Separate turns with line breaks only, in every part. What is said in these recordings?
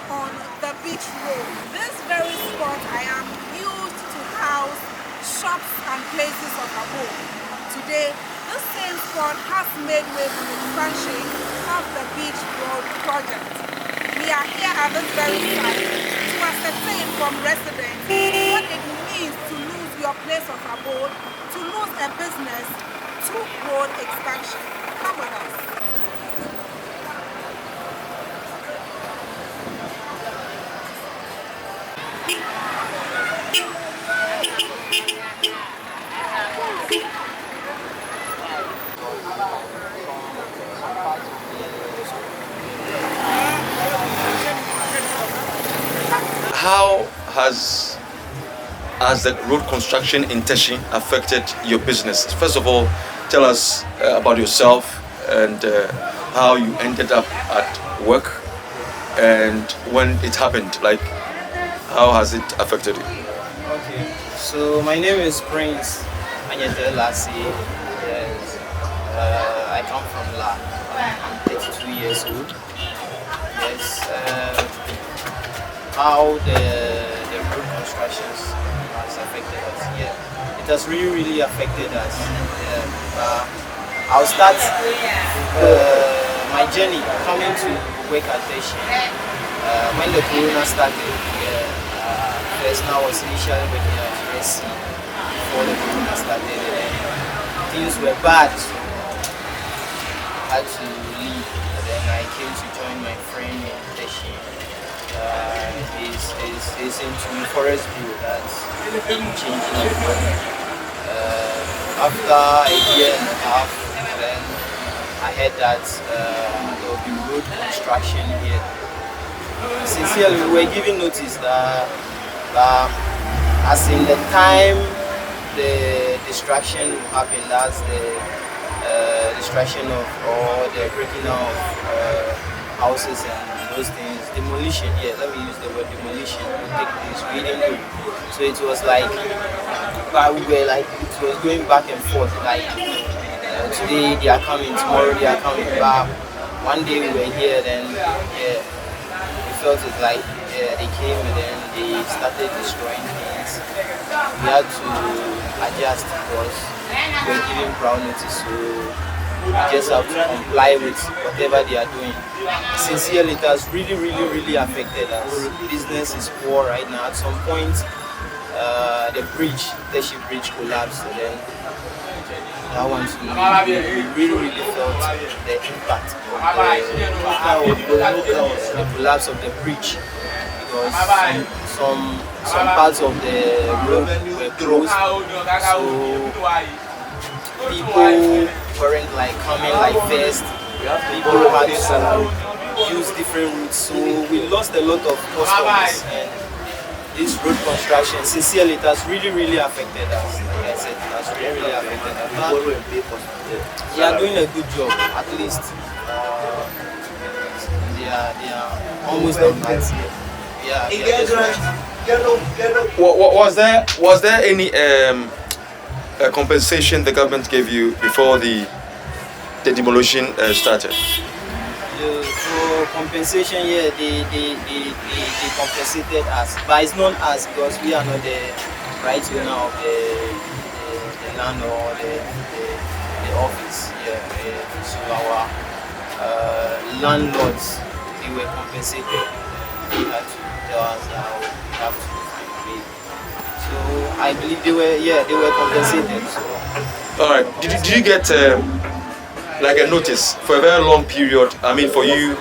on the beach road. This very spot I am used to house shops and places of abode. Today, this same spot has made way for the expansion of the beach road project. We are here at this very site to ascertain from residents what it means to lose your place of abode, to lose a business, to road expansion. Come with us.
How has the road construction in Teshi affected your business? First of all, tell us about yourself and how you ended up at work and when it happened. Like, how has it affected you?
Okay, so my name is Prince Anyete Lassie. Yes. I come from La. I'm 32 years old. Yes. How the road constructions has affected us? Yeah, it has really affected us. Yeah. I'll start my journey coming to work at Teshi. When the corona started, first now was initially working at USC before the corona started, and things were bad, so I had to leave. And then I came to join my friend in Teshi. He's into forest view, that's changing everything. After a year and a half, then I heard that there will be road construction here. Sincerely, we were given notice that as in the time the destruction will happen, that's the destruction of or the breaking down of houses and those things, demolition, yeah, let me use the word demolition, will take place. We didn't know. So it was like, but we were like, it was going back and forth, like today they are coming, tomorrow they are coming back. One day we were here, then yeah, we felt it like they came and then they started destroying things. We had to adjust because we were giving prior notice, so we just have to comply with whatever they are doing. Sincerely, it has really affected us. Business is poor right now. At some point, the bridge, Teshi Bridge collapsed, and then that one we really felt the impact of the collapse of the bridge, because some parts of the road were closed, so people weren't like coming like first. People had to use different routes, so we lost a lot of customers. And this road construction, sincerely, it has really affected us. Like I said, it has really affected us. They are doing a good job, at least. They are almost done that. Yeah,
Was there any compensation the government gave you before the demolition started?
For compensation, yeah, they compensated us, but it's not us because we are not the right owner of the land or the office. Yeah, so our landlords, they were compensated. They had to tell us how we have to pay. So I believe they were compensated. So.
All right. Did you get like a notice for a very long period? I mean, for you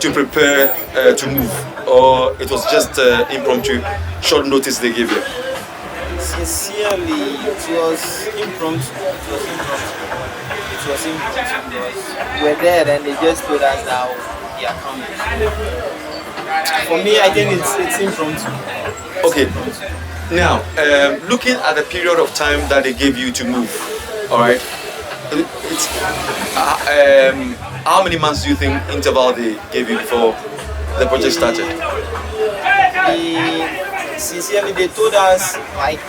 to prepare to move, or it was just impromptu, short notice they gave you?
Sincerely, it was impromptu. It was impromptu because we were there and they just told us that they are coming. For me, I think it's impromptu.
Okay. Now, looking at the period of time that they gave you to move, all right. It's, how many months do you think interval they gave you before the project started?
Sincerely, they told us like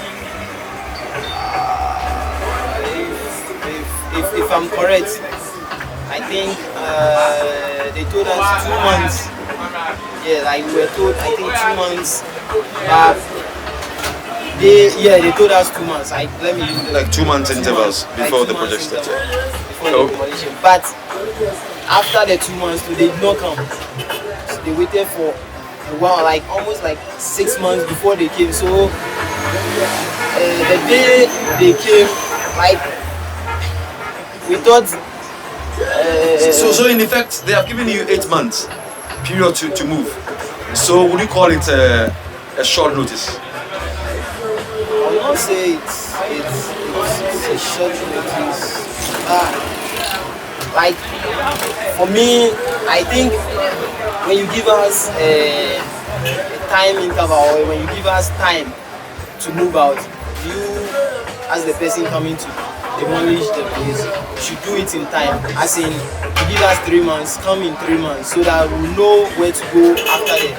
if I'm correct, I think they told us 2 months. Yeah, like we were told, I think 2 months. But they told us 2 months. Let me use
Like 2 months intervals before the project started.
Before the demolition. But after the 2 months, they did not come. So they waited for a while, like almost like 6 months before they came. So the day they came, like we thought.
So in effect, they have given you 8 months period to move. So would you call it a short notice?
I will not say it's a short notice. Like for me, I think when you give us a time interval, or when you give us time to move out, you as the person coming to demolish the place should do it in time. As in, you give us 3 months, come in 3 months, so that we know where to go after the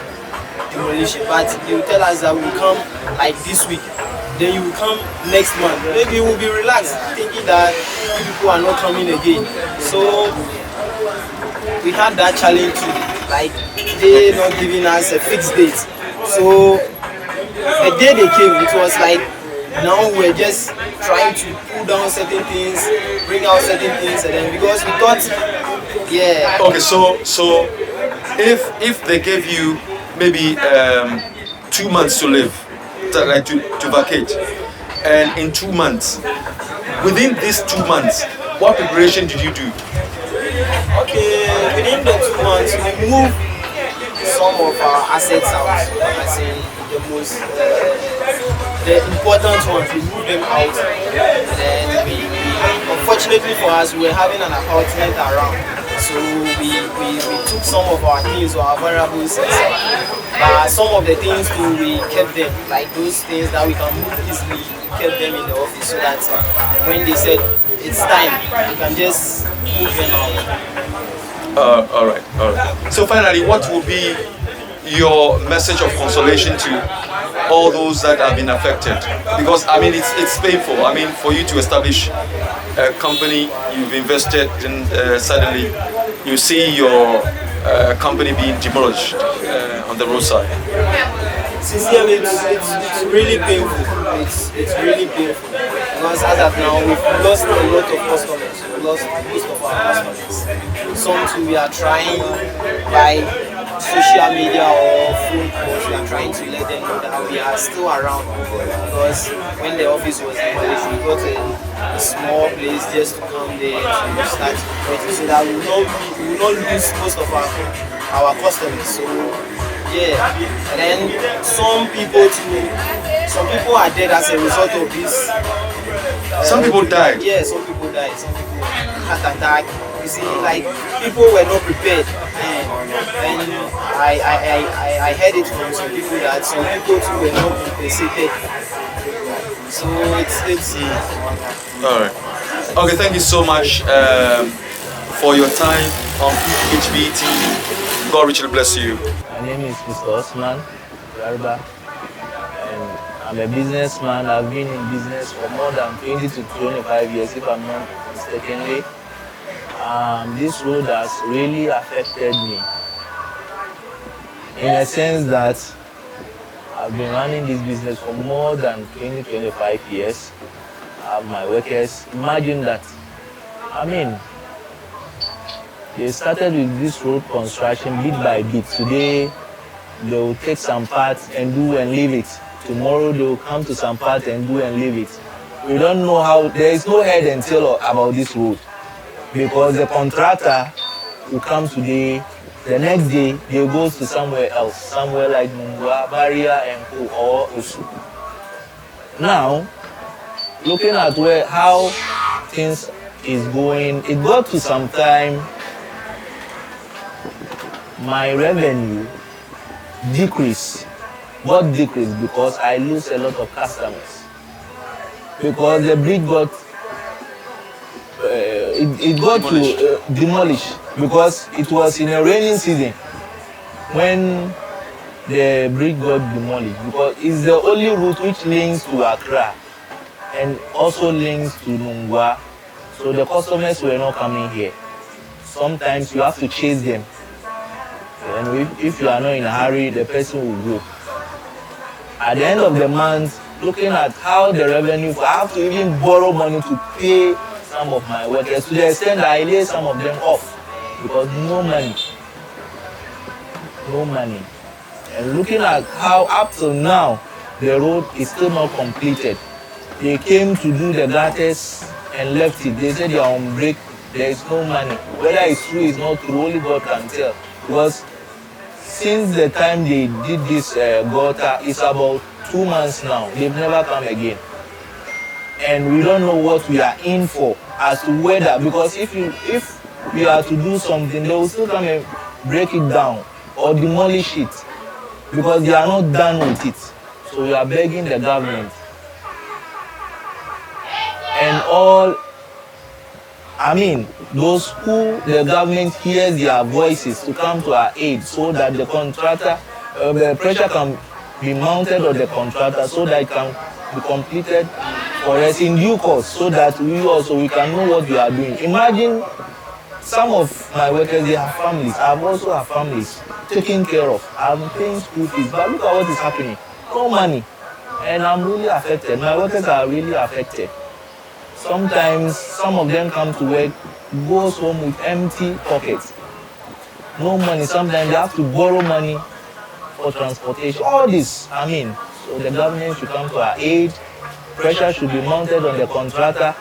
demolition. But you tell us that we will come like this week, then you will come next month. Maybe you will be relaxed, thinking that people are not coming again. So we had that challenge too, like they not giving us a fixed date. So the day they came, it was like now we're just trying to pull down certain things, bring out certain things, and then because we thought, yeah.
Okay, so if they gave you maybe 2 months to live, to vacate, and in 2 months, within these 2 months, what preparation did you do?
Okay, within the 2 months, we moved some of our assets out. As in the important ones, we moved them out. And then we unfortunately for us, we were having an apartment around. So we took some of our things or our variables inside. But some of the things too, we kept them. Like those things that we can move easily, we kept them in the office so that when they said it's time, we can just move them out.
All right. So finally, what will be your message of consolation to all those that have been affected? Because I mean, it's painful. I mean, for you to establish a company you've invested in, suddenly you see your company being demolished on the roadside.
Sincerely, it's really painful. It's really painful because as of now we've lost a lot of customers. We've lost most of our customers. Some too we are trying by social media or phone calls. We are trying to let them know that we are still around because when the office was demolished, we got a small place just to come there to start working so that we will not lose most of our customers. So yeah, and then some people are dead as a result of this.
Some people died.
Yeah, some people died. Some people heart attack. You see, like people were not prepared. And I heard it from some people that some people too were not compensated. So it's
All right. Okay, thank you so much for your time on PHB TV. God richly bless you.
My name is Mr. Osman Garba, and I'm a businessman. I've been in business for more than 20 to 25 years, if I'm not mistakenly. This road has really affected me in a sense that I've been running this business for more than 20-25 years. I have my workers. Imagine that. I mean, they started with this road construction bit by bit. Today, they will take some parts and do and leave it. Tomorrow, they will come to some part and do and leave it. We don't know how, there is no head and tail about this road. Because the contractor will come today, the next day, they go to somewhere else, somewhere like Mungwa, Barrier, and or Usu. Now, looking at how things is going, it got to some time, my revenue decreased. What decreased? Because I lose a lot of customers. Because the bridge got it got to demolish because it was in a raining season when the bridge got demolished, because it's the only route which links to Accra and also links to Nungwa, so the customers were not coming here. sometimes you have to chase them. And if you are not in a hurry, the person will go. At the end of the month, looking at how the revenue, I have to even borrow money to pay some of my workers to the extent that I lay some of them off because no money. No money. And looking at how up till now the road is still not completed. They came to do the gutters and left it. They said they are on break. There is no money. Whether it's true, it's not true, only God can tell. Because since the time they did this gutter, it's about 2 months now. They've never come again. And we don't know what we are in for as to whether, because if we are to do something, they will still come and break it down or demolish it because they are not done with it. So we are begging the government and all, those who the government hears their voices to come to our aid so that the contractor, the pressure can be mounted on the contractor so that it can be completed for us in due course so that we can know what we are doing. Imagine some of my workers, they have families. I also have families taken care of. I'm paying school fees, but look at what is happening. No money. And I'm really affected. My workers are really affected. Sometimes some of them come to work, goes home with empty pockets. No money. Sometimes they have to borrow money for transportation. All this, so the government should come to our aid. Pressure should be mounted on the contractor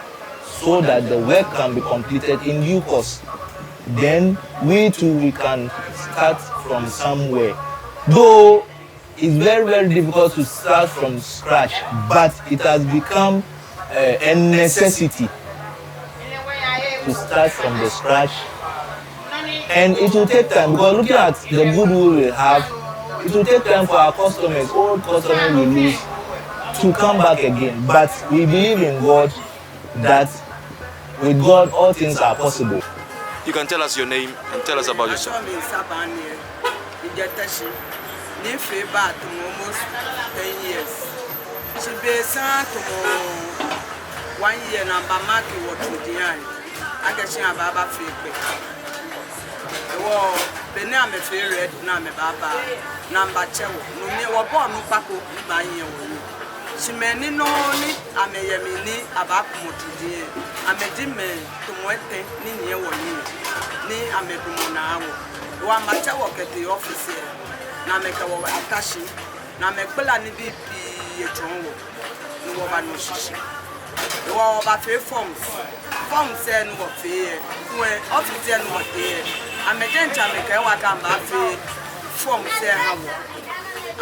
so that the work can be completed in due course. Then we can start from somewhere. Though it's very, very difficult to start from scratch, but it has become a necessity to start from the scratch. And it will take time because looking at the goodwill we have, it will take time for our customers, old customers we lose, to come back again. But we believe in God that with God all things are possible.
You can tell us your name and tell us about yourself.
Almost 10 years. She besan to 1 year number market what to the eye. I get you a baba feedback. The name of red, name baba, number 2. No near what born no paco by you. She may no need a mayamini about Motudi. I made him to Moete, near 1 year. Ni a medumona. One matter work at the office here. Na meka wo atashi na mekpela ni bi pi etonwo ni wo ba no shishi wo ba fe forms e no wo fe we office e no wo fe amejenta meka wa ka ba fe forms e ha wo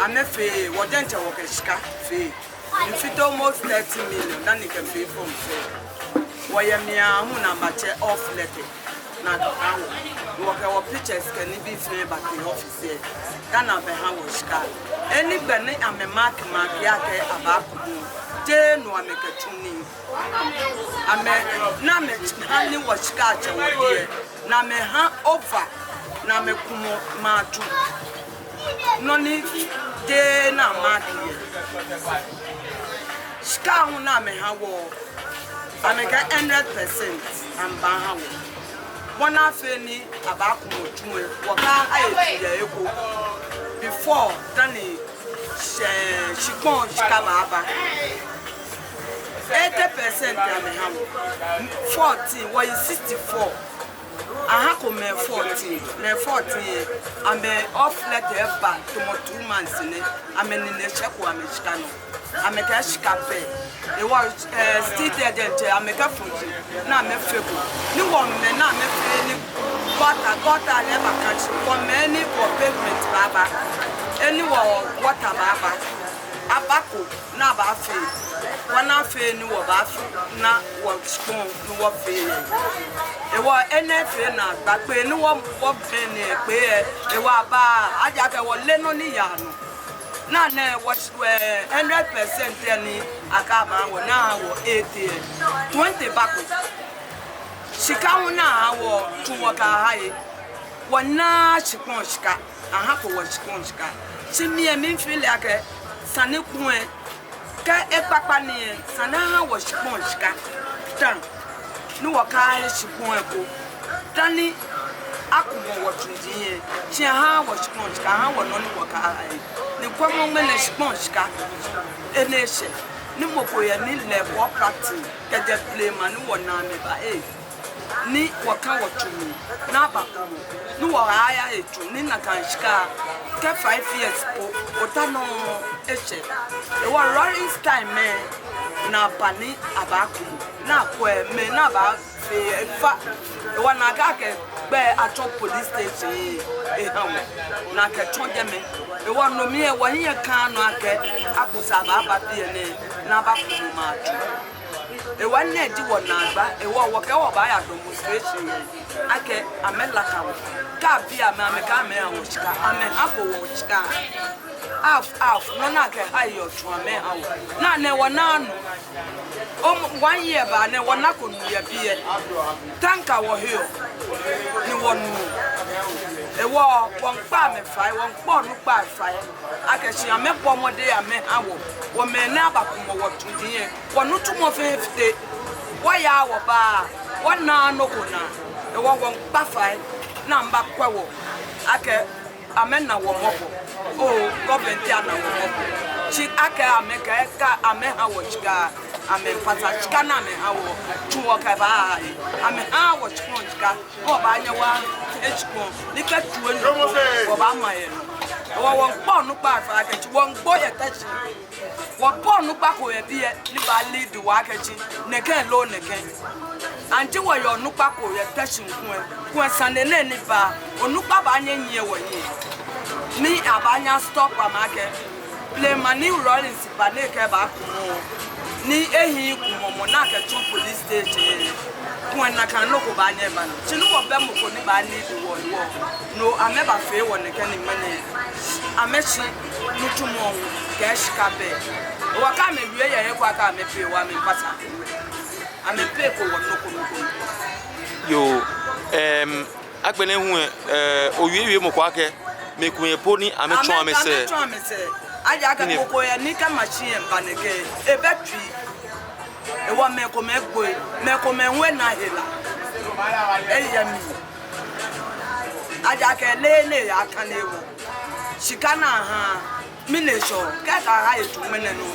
amefe wo jenta wo ka shika fe in fit almost 30 million na ni ka fe forms e wo ye mia hu na ma che off letter na do awo wo pictures can be free back in office Ghana be ha wo shika any bene ame mark yake abakudu je no amekatuni ame na me hani wo shika che wo die na me ha over na me kumo matu no ni je na mark ye shika hu na me ha wo ameka 100% amba ha wo one afeni abakumo tuwe waka aye eko before tani shikon shikababa 80% ame hawo 14 wa 64 aha ko me 14 ame off letter back to mo 2 months ne ame ne cheko ame shikano ame ka shikape e wa state agent ame ka funji na ame feko ni wo me na ame fe ni gota never catch for many for pavement baba any water baba abako na ba fe wana fe ni wo ba fe na wo spoon ni wo fe e wo NFA na gba pe ni wo be ni pe e wa ba aja ke wo le no ni ya no na na wo 100% ni akaba wo na wo 80 20 bako shika una wo tuwoka haye wana shikon shika aha ko wo shikon shika chimie mi feel like sane kun e ka epapa ni sana ha wo shikon shika tan ni wo ka shikon e ko tani
akumo watundie chia ha wa sponge ka ha wa no ni ka ni kwamo mena sponge ka eneshe ni moko ya ni le ko practice ke de play man wo na me ba ni waka watumi na ba ni wo aya etu ni na kan shika ke 5 years po otano eche e wa running time me na pani abaku na ko me na ba fe fa e wa na ka ke be ato police station e hawo na ke tonje me e wa no mi e wa yin kan no ake akusa ba ba bi ne na ba ku ma atu e wa na di wo na agba e wo ke wo ba ya demonstration ake amela ka bia me ka me awo chika ame abo wo chika half no na ke ayo to ame awo na ne wo na no 1 year ba ne wo na ko nu ya bie tanka wo hio ni wo nu e wo won pa me fai won po nu pa fai ake chi ame po mo de ame awo wo me na ba ko mo wo tudin wo nu tu mo fe fite wo ya wo ba wo na no ko na e wo won pa fai na mba kwawo ake ame na wo mo oh government ya na wo mo chi ake ame ka ame ha wo chika ame pata chika na me ha wo tu wo ka ba ame ha wo chika o ba nya wa echiko ni ka tu enu wo ba ma ye wo won po nu pa fa ka chi won gbo ye ta chi wo po nu pa ko ye bi ye ni ba lead wa ka chi ne ken lo ne ken anti wo yo nu pa ko ye ta chi ku sande ne ni ba onu pa ba nya nyi wo yi ni abanya stop amake play mani rollins ba ne ke ba ku ni ehi ku momo na ke tu police station ku na kan no ko ba nya ba no chinu wo be mo ko ni ba ni bi wo no ameba fe wo ne ke ni mane amechi nutumo ke shika be wa ka me wie ye kwa ka me pe wa me pata ame pe ko wo no ko
yo agbene hu owie mo kwa ke me ku epo ni ame tron ame se
aja ka koko ya ni ka machine mpaneke e battery e wa me ko me nwe na hela e ya mi aja ka le ya kan ewo shikana ha mi le so ka ka ha etu mene no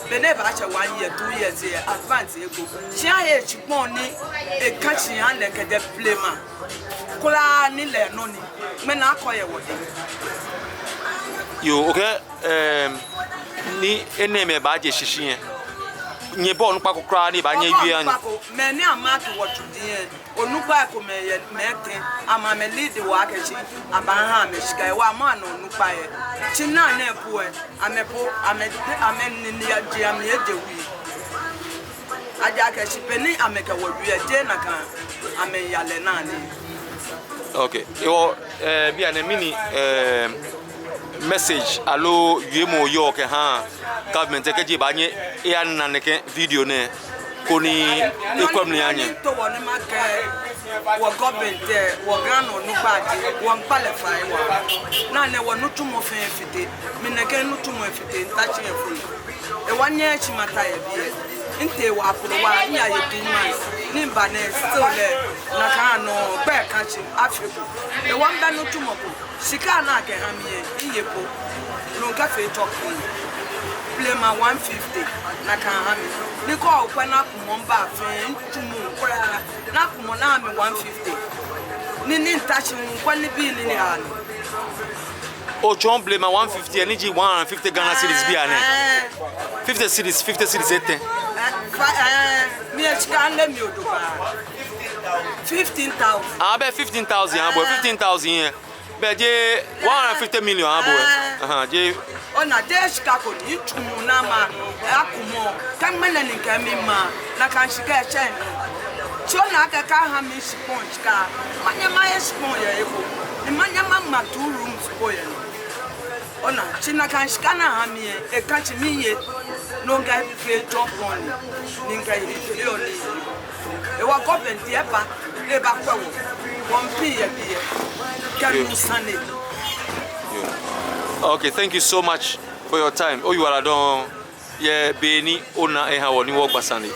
be ne ba che 1 year 2 years e advance ego shi ha e chipon ni e ka chi ha le ke de plema kula ni le no ni me na akoye wo de
yo okay ni eneme ba je shishin nye bo nu pa ko kra ni ba nye wi an
me ni amaki wo tudin onupa ko me ye meke ama me lead wa kechi aba ha me shika wa ma no onupa ye chi na na epo e amepo ame ni ya je am ye je wi aja kechi peni ameke wo wi e je na kan ame yale na ni
okay yo bi an mini message allo yemo yo ke ha government ke ji ba nye e an na ne ke video ne ko ni ekwam ni anye
to woni ma ke wo government wo grano nu ba ji wo qualify wa na ne wo nu tumo fe fite mi ne ke nu tumo fite ntachi efu e wanye chi mata ye bi nte wa akuru wa nya ye 2 months ni mba ne still le na ka no be ka chi africa e wamba nu tumo ko sika na ke ha mi iyepo no ka fe talk play ma 150 na ka ha mi ni ko okwa na kumo mba fe tumu kura na kumo na mi 150 ni ntachi nkwa ni bi ni ha ni
o John blame 150 and ji 150 Ghana cedis bi ane 50 cedis ete
mi echika le mi odoba 15,000
ah be 15,000 abo 15,000 here be je 150 million abo je
ona de shika ko ni tumu na ma akumo kan mena ni kan mi ma na kan shika chen cho na ka ha mi sponge ka manya ma sponge ya eko ni manya ma 2 rooms ko ya ona china kan shika na ha mi e kan chi mi ye no ga fe drop on ni ga ye yo ni e wa government e ba kwa wo one p ye bi ye kan no sane.
Okay, thank you so much for your time. Oh, you are done. Yeah, Beni, Ona, and how you work, Basani.